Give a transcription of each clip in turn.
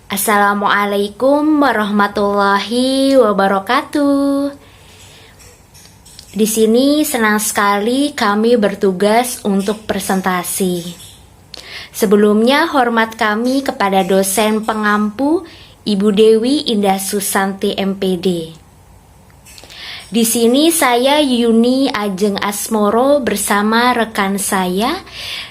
Assalamualaikum warahmatullahi wabarakatuh. Di sini senang sekali kami bertugas untuk presentasi. Sebelumnya hormat kami kepada dosen pengampu Ibu Dewi Indah Susanti MPD. Di sini saya Yuni Ajeng Asmoro bersama rekan saya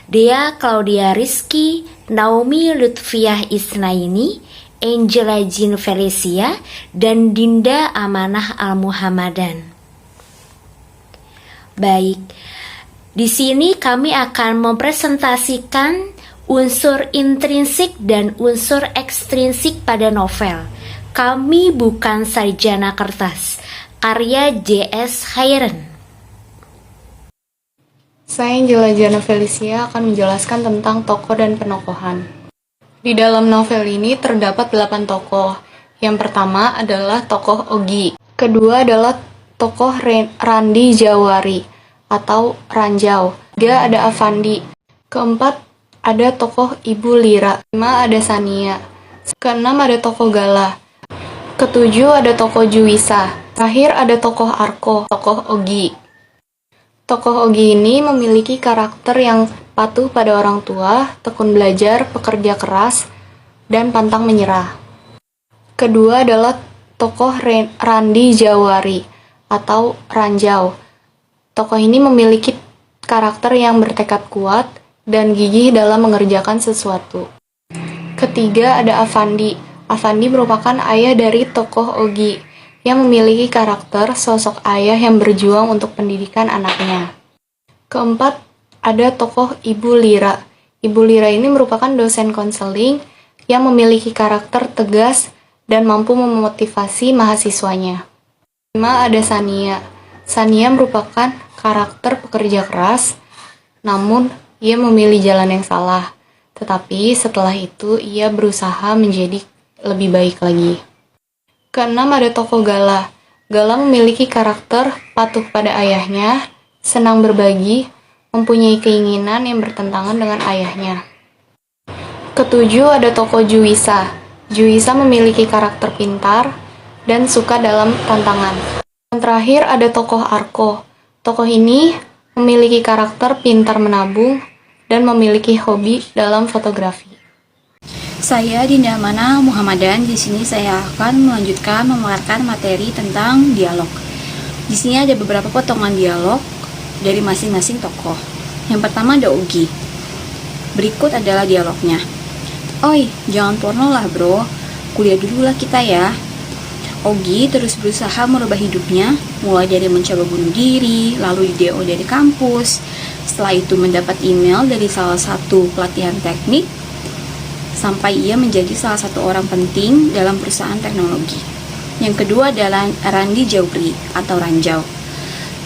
Dea Claudia Rizky, Naomi Lutfiah Isnaini, Angela Jean Felicia, dan Dinda Amanah Al-Muhammadan. Baik, di sini kami akan mempresentasikan unsur intrinsik dan unsur ekstrinsik pada novel Kami Bukan Sarjana Kertas, karya J.S. Hayren. Saya Angela Jana Felicia akan menjelaskan tentang tokoh dan penokohan. Di dalam novel ini terdapat 8 tokoh. Yang pertama adalah tokoh Ogi. Kedua adalah tokoh Randi Jawari atau Ranjau. Tiga ada Avandi. Keempat ada tokoh Ibu Lira. Kelima ada Sania. Keenam ada tokoh Gala. Ketujuh ada tokoh Juwisa. Terakhir ada tokoh Arko, tokoh Ogi. Tokoh Ogi ini memiliki karakter yang patuh pada orang tua, tekun belajar, pekerja keras, dan pantang menyerah. Kedua adalah tokoh Randi Jawari atau Ranjau. Tokoh ini memiliki karakter yang bertekad kuat dan gigih dalam mengerjakan sesuatu. Ketiga ada Avandi. Avandi merupakan ayah dari tokoh Ogi yang memiliki karakter sosok ayah yang berjuang untuk pendidikan anaknya. Keempat, ada tokoh Ibu Lira. Ibu Lira ini merupakan dosen konseling yang memiliki karakter tegas dan mampu memotivasi mahasiswanya. Kelima, ada Sania. Sania merupakan karakter pekerja keras, namun ia memilih jalan yang salah. Tetapi setelah itu ia berusaha menjadi lebih baik lagi. Keenam ada tokoh Gala. Gala memiliki karakter patuh pada ayahnya, senang berbagi, mempunyai keinginan yang bertentangan dengan ayahnya. Ketujuh ada tokoh Juwisa. Juwisa memiliki karakter pintar dan suka dalam tantangan. Yang terakhir ada tokoh Arko. Tokoh ini memiliki karakter pintar menabung dan memiliki hobi dalam fotografi. Saya Dinda Amanah Muhammadan. Di sini saya akan melanjutkan memaparkan materi tentang dialog. Di sini ada beberapa potongan dialog dari masing-masing tokoh. Yang pertama ada Ogi. Berikut adalah dialognya. Oi, jangan porno lah bro. Kuliah dulu lah kita ya. Ogi terus berusaha merubah hidupnya, mulai dari mencoba bunuh diri, lalu di DO dari kampus. Setelah itu mendapat email dari salah satu pelatihan teknik, sampai ia menjadi salah satu orang penting dalam perusahaan teknologi. Yang kedua adalah Randi Jawari atau Ranjau.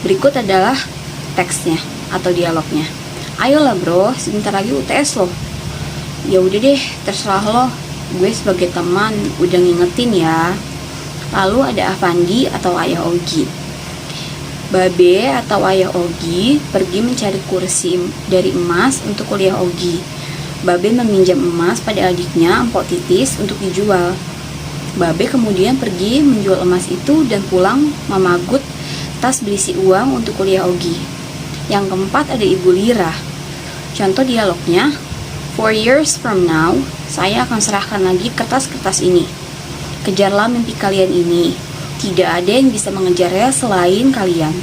Berikut adalah teksnya atau dialognya. Ayolah bro, sebentar lagi UTS loh. Ya udah deh, terserah lo. Gue sebagai teman udah ngingetin ya. Lalu ada Avandi atau ayah Ogi. Babe atau ayah Ogi pergi mencari kursi dari emas untuk kuliah Ogi. Babe meminjam emas pada adiknya, Empok Titis, untuk dijual. Babe kemudian pergi menjual emas itu dan pulang memagut tas berisi uang untuk kuliah Ogi. Yang keempat ada Ibu Lira. Contoh dialognya, 4 years from now, saya akan serahkan lagi kertas-kertas ini. Kejarlah mimpi kalian ini. Tidak ada yang bisa mengejarnya selain kalian.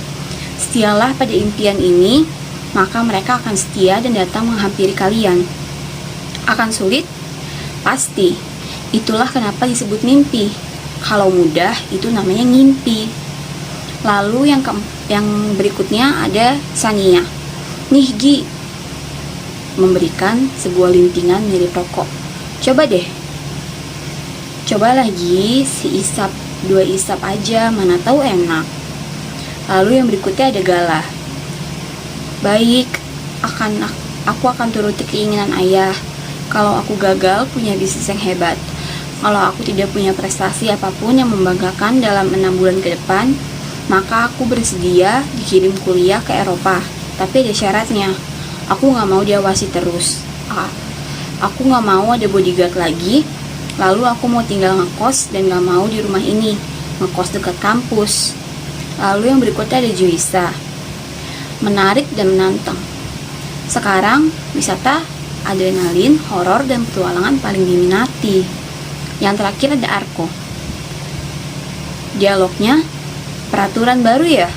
Setialah pada impian ini, maka mereka akan setia dan datang menghampiri kalian. Akan sulit? Pasti. Itulah kenapa disebut mimpi. Kalau mudah, itu namanya ngimpi. Lalu yang berikutnya ada Sania. Nih Gi, memberikan sebuah lintingan mirip rokok. Coba deh. Coba lagi si isap, 2 isap aja, mana tahu enak. Lalu yang berikutnya ada Gala. Baik, aku akan turuti keinginan ayah. Kalau aku gagal punya bisnis yang hebat, kalau aku tidak punya prestasi apapun yang membanggakan dalam 6 bulan ke depan, maka aku bersedia dikirim kuliah ke Eropa. Tapi ada syaratnya, aku gak mau diawasi terus. Aku gak mau ada bodyguard lagi. Lalu aku mau tinggal ngekos dan gak mau di rumah ini, ngekos dekat kampus. Lalu yang berikutnya ada Juwisa. Menarik dan menantang. Sekarang, wisata, adrenalin, horor, dan petualangan paling diminati. Yang terakhir ada Arko. Dialognya, peraturan baru ya?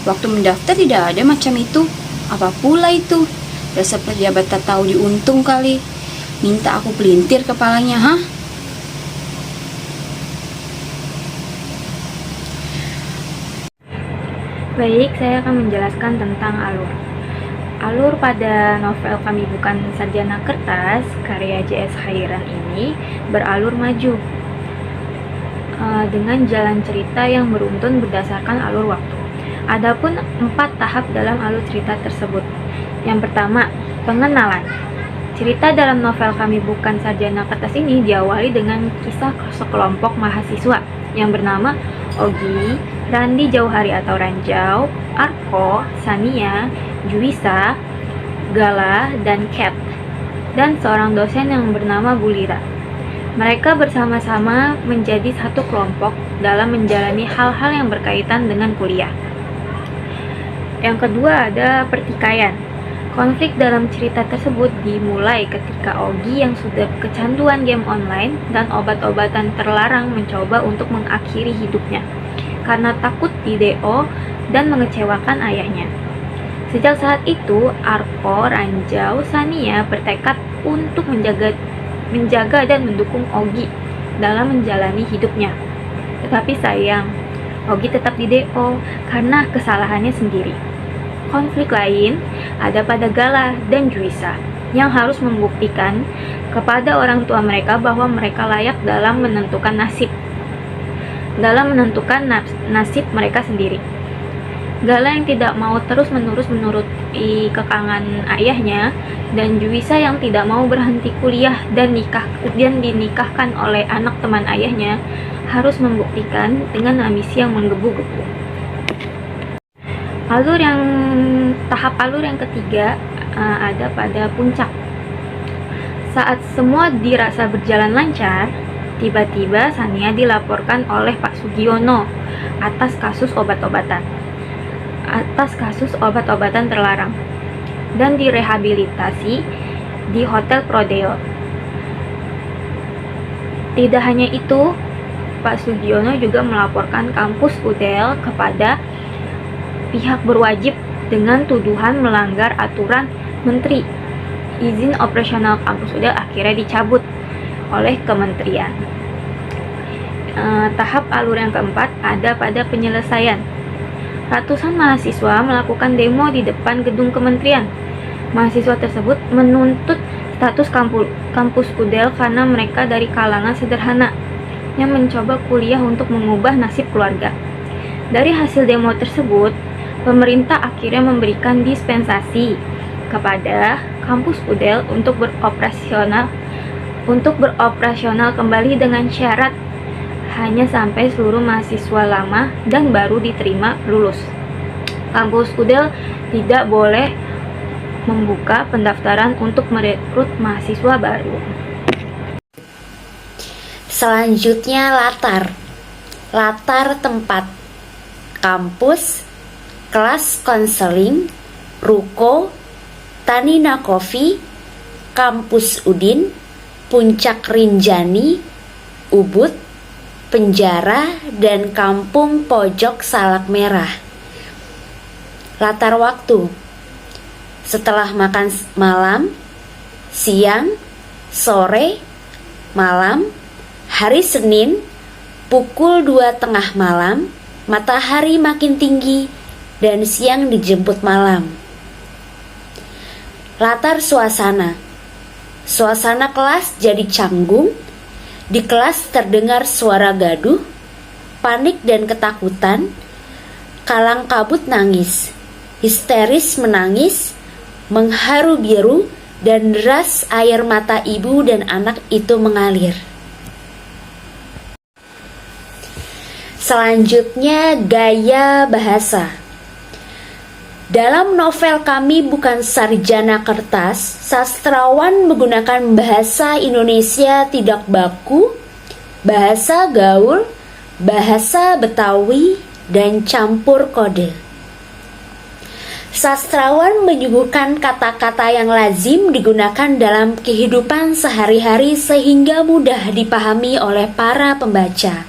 Waktu mendaftar tidak ada macam itu. Apa pula itu? Dasar pejabat tak tahu diuntung kali. Minta aku pelintir kepalanya, hah? Baik, saya akan menjelaskan tentang alur. Alur pada novel Kami Bukan Sarjana Kertas, karya J.S. Khairan ini beralur maju dengan jalan cerita yang beruntun berdasarkan alur waktu. Adapun 4 tahap dalam alur cerita tersebut. Yang pertama, pengenalan. Cerita dalam novel Kami Bukan Sarjana Kertas ini diawali dengan kisah sekelompok mahasiswa yang bernama Ogi, Randi Jauhari atau Ranjau, Arko, Sania, Juwisa, Gala, dan Cat, dan seorang dosen yang bernama Bulira. Mereka bersama-sama menjadi satu kelompok dalam menjalani hal-hal yang berkaitan dengan kuliah. Yang kedua ada pertikaian. Konflik dalam cerita tersebut dimulai ketika Ogi yang sudah kecanduan game online dan obat-obatan terlarang mencoba untuk mengakhiri hidupnya karena takut di-DO dan mengecewakan ayahnya. Sejak saat itu, Arko, Ranjau, Sania bertekad untuk menjaga dan mendukung Ogi dalam menjalani hidupnya. Tetapi sayang, Ogi tetap di-DO karena kesalahannya sendiri. Konflik lain ada pada Gala dan Juwisa yang harus membuktikan kepada orang tua mereka bahwa mereka layak dalam menentukan nasib mereka sendiri. Gala yang tidak mau terus-menerus menuruti kekangan ayahnya, dan Juwisa yang tidak mau berhenti kuliah dan dinikahkan oleh anak teman ayahnya harus membuktikan dengan ambisi yang menggebu-gebu. Tahap alur yang ketiga ada pada puncak. Saat semua dirasa berjalan lancar, tiba-tiba Sania dilaporkan oleh Pak Sugiono atas kasus obat-obatan terlarang dan direhabilitasi di Hotel Prodeo. Tidak hanya itu, Pak Sugiono juga melaporkan kampus UDL kepada pihak berwajib dengan tuduhan melanggar aturan menteri. Izin operasional kampus UDL akhirnya dicabut oleh kementerian. Tahap alur yang keempat ada pada penyelesaian. Ratusan mahasiswa melakukan demo di depan gedung kementerian. Mahasiswa tersebut menuntut status kampus UDL karena mereka dari kalangan sederhana yang mencoba kuliah untuk mengubah nasib keluarga. Dari hasil demo tersebut, pemerintah akhirnya memberikan dispensasi kepada kampus UDL untuk beroperasional kembali dengan syarat hanya sampai seluruh mahasiswa lama dan baru diterima lulus. Kampus UDL tidak boleh membuka pendaftaran untuk merekrut mahasiswa baru. Selanjutnya latar tempat, kampus, kelas konseling, ruko, Tanina Coffee, kampus Udin, Puncak Rinjani, Ubud, penjara, dan kampung pojok Salak Merah. Latar waktu, setelah makan malam, siang, sore, malam, hari Senin, pukul 2 tengah malam, matahari makin tinggi, dan siang dijemput malam. Latar suasana kelas jadi canggung. Di kelas terdengar suara gaduh, panik dan ketakutan. Kalang kabut nangis, histeris menangis, mengharu biru, dan deras air mata ibu dan anak itu mengalir. Selanjutnya gaya bahasa. Dalam novel Kami Bukan Sarjana Kertas, sastrawan menggunakan bahasa Indonesia tidak baku, bahasa gaul, bahasa Betawi, dan campur kode. Sastrawan menyuguhkan kata-kata yang lazim digunakan dalam kehidupan sehari-hari sehingga mudah dipahami oleh para pembaca.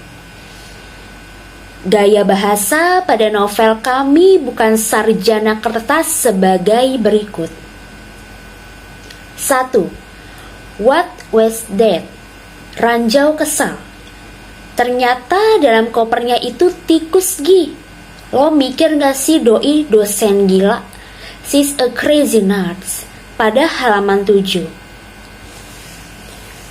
Gaya bahasa pada novel Kami Bukan Sarjana Kertas sebagai berikut. 1. What was that? Ranjau kesal. Ternyata dalam kopernya itu tikus Gi. Lo mikir gak sih doi dosen gila? She's a crazy nuts. Pada halaman 7.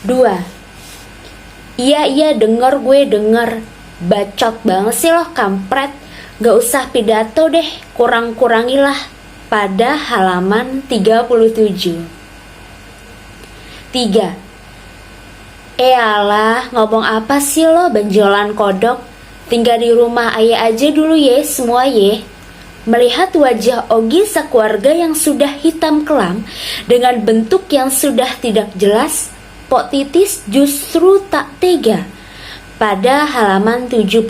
2. Iya denger gue denger. Bacot banget sih lo kampret. Gak usah pidato deh, kurang-kurangilah. Pada halaman 37. 3. Alah, ngomong apa sih lo benjolan kodok? Tinggal di rumah ayah aja dulu ye, semua ye. Melihat wajah Ogi sekeluarga yang sudah hitam kelam dengan bentuk yang sudah tidak jelas, Pok Titis justru tak tega. Pada halaman 74.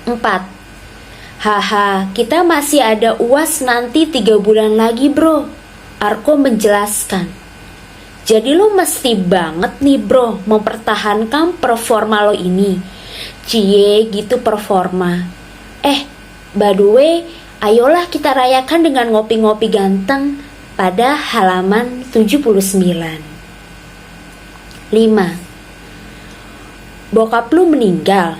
4. Haha, kita masih ada UAS nanti 3 bulan lagi bro. Arko menjelaskan. Jadi lo mesti banget nih bro mempertahankan performa lo ini. Cie gitu performa. By the way, ayolah kita rayakan dengan ngopi-ngopi ganteng. Pada halaman 79. 5. Bokap lu meninggal.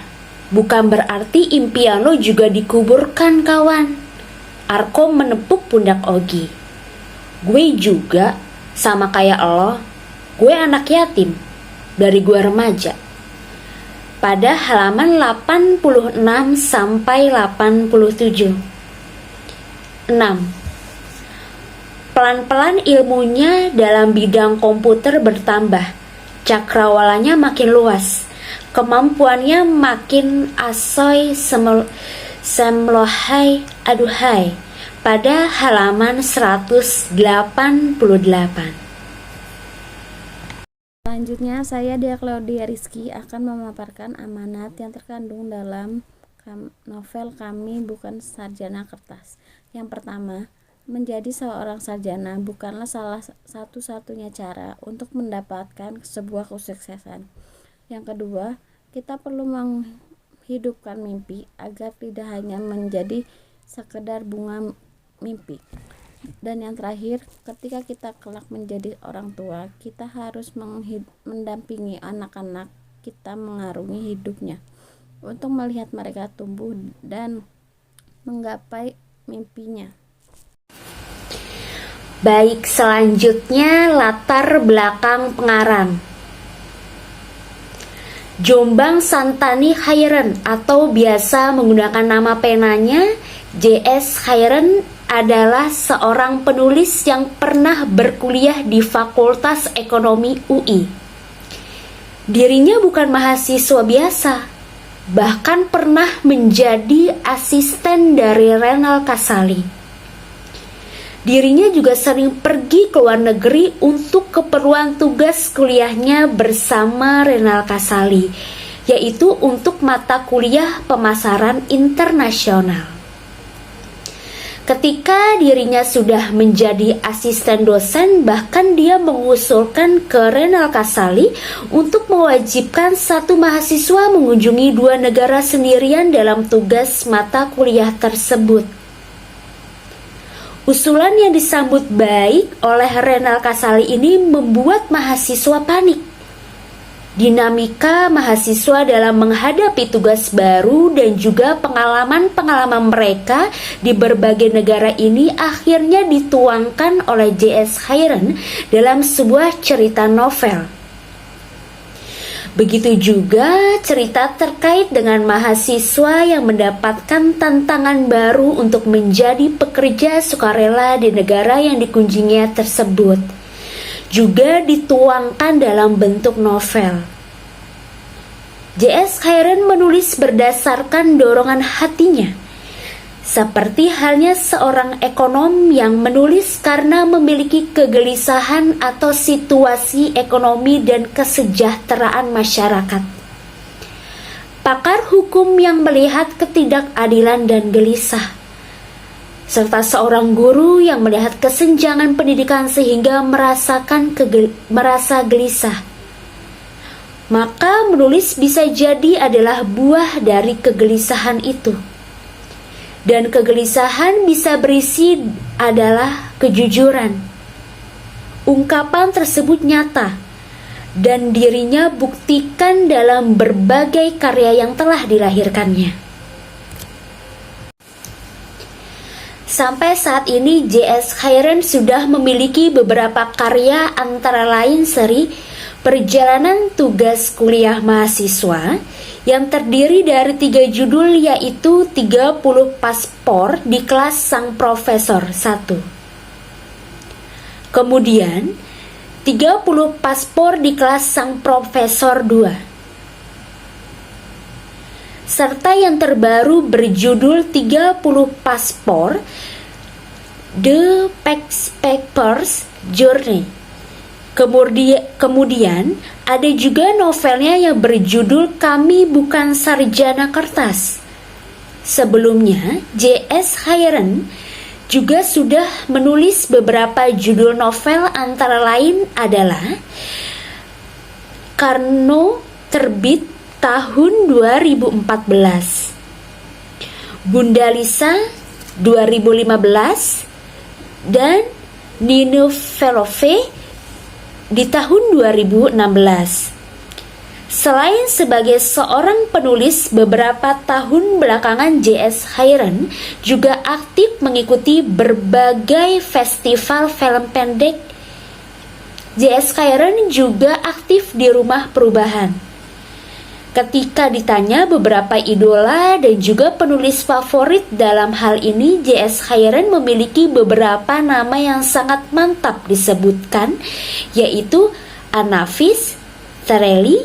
Bukan berarti impian lo juga dikuburkan kawan. Arko menepuk pundak Ogi. Gue juga sama kayak lo, gue anak yatim dari gue remaja. Pada halaman 86 sampai 87. 6. Pelan-pelan ilmunya dalam bidang komputer bertambah. Cakrawalanya makin luas. Kemampuannya makin asoy semlohai aduhai. Pada halaman 188. Selanjutnya, saya Dia Claudia Rizky akan memaparkan amanat yang terkandung dalam novel Kami Bukan Sarjana Kertas. Yang pertama, menjadi seorang sarjana bukanlah salah satu-satunya cara untuk mendapatkan sebuah kesuksesan. Yang kedua, kita perlu menghidupkan mimpi agar tidak hanya menjadi sekedar bunga mimpi. Dan yang terakhir, ketika kita kelak menjadi orang tua, kita harus mendampingi anak-anak kita mengarungi hidupnya untuk melihat mereka tumbuh dan menggapai mimpinya. Baik, selanjutnya latar belakang pengarang. Jombang Santani Khairan atau biasa menggunakan nama penanya J.S. Khairan adalah seorang penulis yang pernah berkuliah di Fakultas Ekonomi UI. Dirinya bukan mahasiswa biasa, bahkan pernah menjadi asisten dari Renal Kasali. Dirinya juga sering pergi ke luar negeri untuk keperluan tugas kuliahnya bersama Renal Kasali, yaitu untuk mata kuliah pemasaran internasional. Ketika dirinya sudah menjadi asisten dosen, bahkan dia mengusulkan ke Renal Kasali untuk mewajibkan satu mahasiswa mengunjungi 2 negara sendirian dalam tugas mata kuliah tersebut. Usulan yang disambut baik oleh Renal Kasali ini membuat mahasiswa panik. Dinamika mahasiswa dalam menghadapi tugas baru dan juga pengalaman-pengalaman mereka di berbagai negara ini akhirnya dituangkan oleh J.S. Khairan dalam sebuah cerita novel. Begitu juga cerita terkait dengan mahasiswa yang mendapatkan tantangan baru untuk menjadi pekerja sukarela di negara yang dikunjunginya tersebut juga dituangkan dalam bentuk novel. J.S. Khairan menulis berdasarkan dorongan hatinya. Seperti halnya seorang ekonom yang menulis karena memiliki kegelisahan atau situasi ekonomi dan kesejahteraan masyarakat. Pakar hukum yang melihat ketidakadilan dan gelisah, serta seorang guru yang melihat kesenjangan pendidikan sehingga merasa gelisah. Maka menulis bisa jadi adalah buah dari kegelisahan itu. Dan kegelisahan bisa berisi adalah kejujuran. Ungkapan tersebut nyata dan dirinya buktikan dalam berbagai karya yang telah dilahirkannya. Sampai saat ini J.S. Khairan sudah memiliki beberapa karya antara lain seri Perjalanan Tugas Kuliah Mahasiswa yang terdiri dari 3 judul yaitu 30 Paspor di Kelas Sang Profesor 1. Kemudian 30 Paspor di Kelas Sang Profesor 2. Serta yang terbaru berjudul 30 Paspor The Papers Journey. Kemudian ada juga novelnya yang berjudul Kami Bukan Sarjana Kertas. Sebelumnya, J.S. Khairan juga sudah menulis beberapa judul novel antara lain adalah Karno terbit tahun 2014, Bunda Lisa 2015, dan Nino Velove di tahun 2016. Selain sebagai seorang penulis, beberapa tahun belakangan J.S. Khairan juga aktif mengikuti berbagai festival film pendek. J.S. Khairan juga aktif di Rumah Perubahan. Ketika ditanya beberapa idola dan juga penulis favorit dalam hal ini, J.S. Khairan memiliki beberapa nama yang sangat mantap disebutkan, yaitu Anafis, Tereli,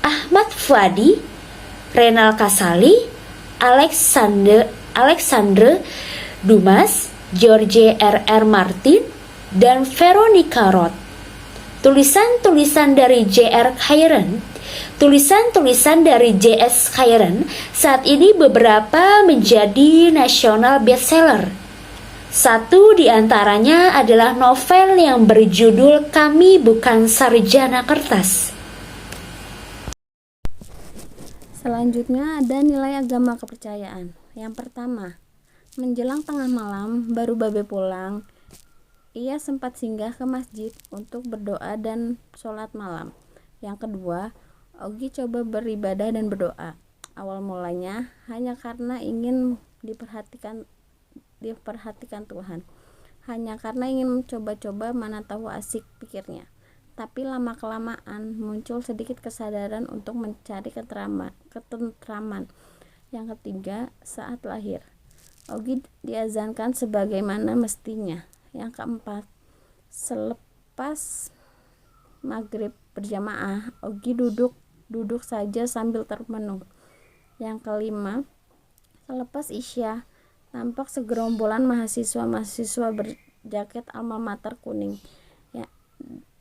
Ahmad Fuadi, Renal Kasali, Alexandre Dumas, George R.R. Martin, dan Veronica Roth. Tulisan-tulisan dari J.S. Khairan saat ini beberapa menjadi nasional bestseller. Satu di antaranya adalah novel yang berjudul Kami Bukan Sarjana Kertas. Selanjutnya ada nilai agama kepercayaan. Yang pertama, menjelang tengah malam baru Babe pulang. Ia sempat singgah ke masjid untuk berdoa dan sholat malam. Yang kedua, Ogi coba beribadah dan berdoa. Awal mulanya hanya karena ingin diperhatikan Tuhan. Hanya karena ingin mencoba-coba, mana tahu asik, pikirnya. Tapi lama-kelamaan muncul sedikit kesadaran untuk mencari ketentraman. Yang ketiga, saat lahir, Ogi diazankan sebagaimana mestinya. Yang keempat, selepas maghrib berjamaah, Ogi duduk saja sambil termenung. Yang kelima, selepas isya, tampak segerombolan mahasiswa berjaket alma mater kuning.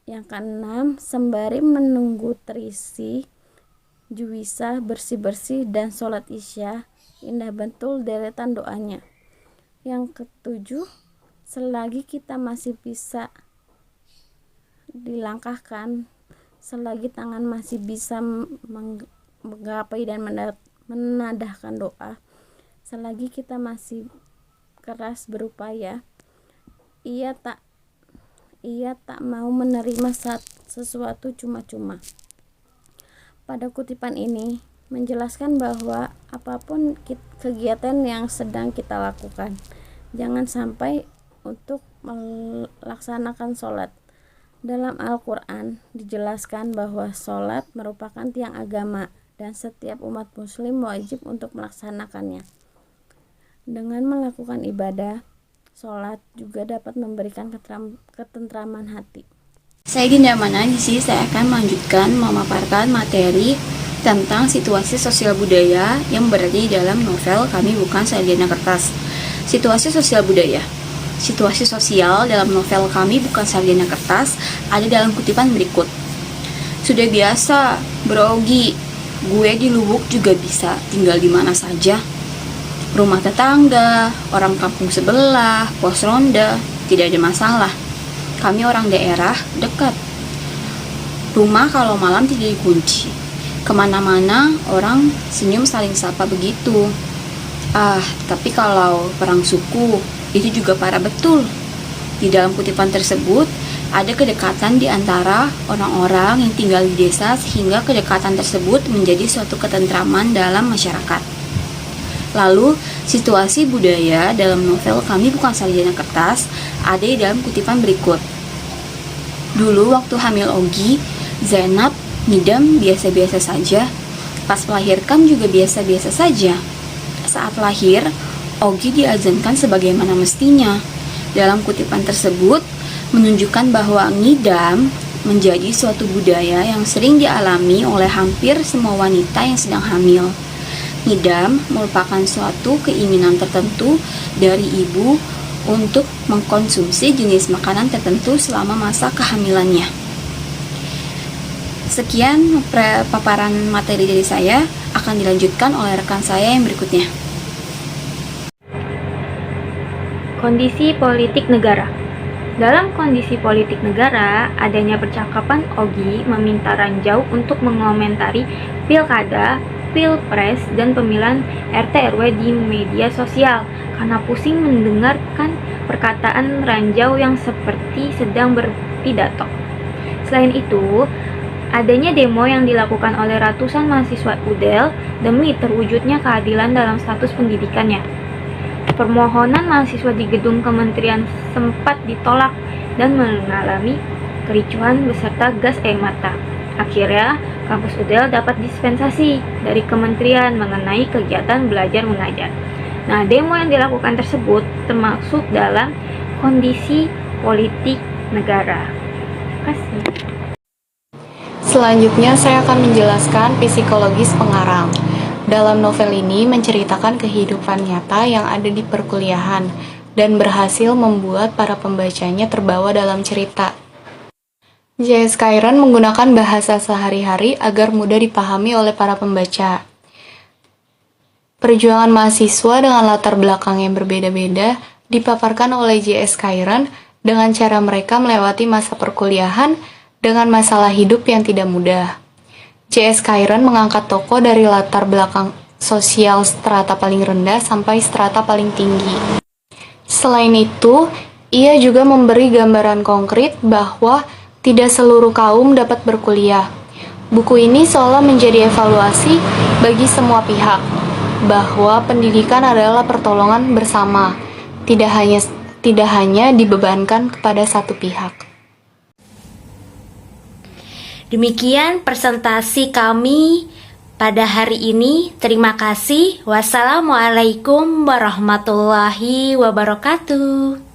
Yang keenam, sembari menunggu terisi, Juwisa bersih-bersih dan sholat isya, indah betul deretan doanya. Yang ketujuh, selagi kita masih bisa dilangkahkan, selagi tangan masih bisa menggapai dan menadahkan doa, selagi kita masih keras berupaya, ia tak mau menerima sesuatu cuma-cuma. Pada kutipan ini menjelaskan bahwa apapun kegiatan yang sedang kita lakukan, jangan sampai untuk melaksanakan sholat. Dalam Al-Quran dijelaskan bahwa sholat merupakan tiang agama dan setiap umat muslim wajib untuk melaksanakannya. Dengan melakukan ibadah, sholat juga dapat memberikan ketentraman hati. Saya Dinda Mana, di sini saya akan melanjutkan memaparkan materi tentang situasi sosial budaya yang berada di dalam novel Kami Bukan Sarjana Kertas. Situasi sosial budaya. Situasi sosial dalam novel kami bukan sarjana kertas ada dalam kutipan berikut. Sudah biasa, Bro Ogi, gue di Lubuk juga bisa tinggal di mana saja. Rumah tetangga, orang kampung sebelah, pos ronda, tidak ada masalah. Kami orang daerah, dekat. Rumah kalau malam tidak dikunci. Kemana-mana orang senyum saling sapa begitu. Tapi kalau perang suku, itu juga parah betul. Di dalam kutipan tersebut, ada kedekatan di antara orang-orang yang tinggal di desa sehingga kedekatan tersebut menjadi suatu ketentraman dalam masyarakat. Lalu, situasi budaya dalam novel kami bukan sarjana kertas ada di dalam kutipan berikut. Dulu waktu hamil Ogi, Zainab ngidam biasa-biasa saja. Pas melahirkan juga biasa-biasa saja. Saat lahir, Ogi diazankan sebagaimana mestinya. Dalam kutipan tersebut, menunjukkan bahwa ngidam menjadi suatu budaya yang sering dialami oleh hampir semua wanita yang sedang hamil. Ngidam merupakan suatu keinginan tertentu dari ibu untuk mengkonsumsi jenis makanan tertentu selama masa kehamilannya. Sekian paparan materi dari saya, akan dilanjutkan oleh rekan saya yang berikutnya. Kondisi politik negara. Dalam kondisi politik negara, adanya percakapan Ogi meminta Ranjau untuk mengomentari pilkada, pilpres, dan pemilihan RT RW di media sosial karena pusing mendengarkan perkataan Ranjau yang seperti sedang berpidato. Selain itu, adanya demo yang dilakukan oleh ratusan mahasiswa UDEL demi terwujudnya keadilan dalam status pendidikannya. Permohonan mahasiswa di gedung kementerian sempat ditolak dan mengalami kericuhan beserta gas air mata. Akhirnya, kampus UDEL dapat dispensasi dari kementerian mengenai kegiatan belajar mengajar. Nah, demo yang dilakukan tersebut termasuk dalam kondisi politik negara. Terima kasih. Selanjutnya saya akan menjelaskan psikologis pengarang. Dalam novel ini menceritakan kehidupan nyata yang ada di perkuliahan dan berhasil membuat para pembacanya terbawa dalam cerita. J.S. Kyron menggunakan bahasa sehari-hari agar mudah dipahami oleh para pembaca. Perjuangan mahasiswa dengan latar belakang yang berbeda-beda dipaparkan oleh J.S. Kyron dengan cara mereka melewati masa perkuliahan dengan masalah hidup yang tidak mudah. J.S. Kyron mengangkat tokoh dari latar belakang sosial strata paling rendah sampai strata paling tinggi. Selain itu, ia juga memberi gambaran konkret bahwa tidak seluruh kaum dapat berkuliah. Buku ini seolah menjadi evaluasi bagi semua pihak, bahwa pendidikan adalah pertolongan bersama, tidak hanya dibebankan kepada satu pihak. Demikian presentasi kami pada hari ini. Terima kasih. Wassalamualaikum warahmatullahi wabarakatuh.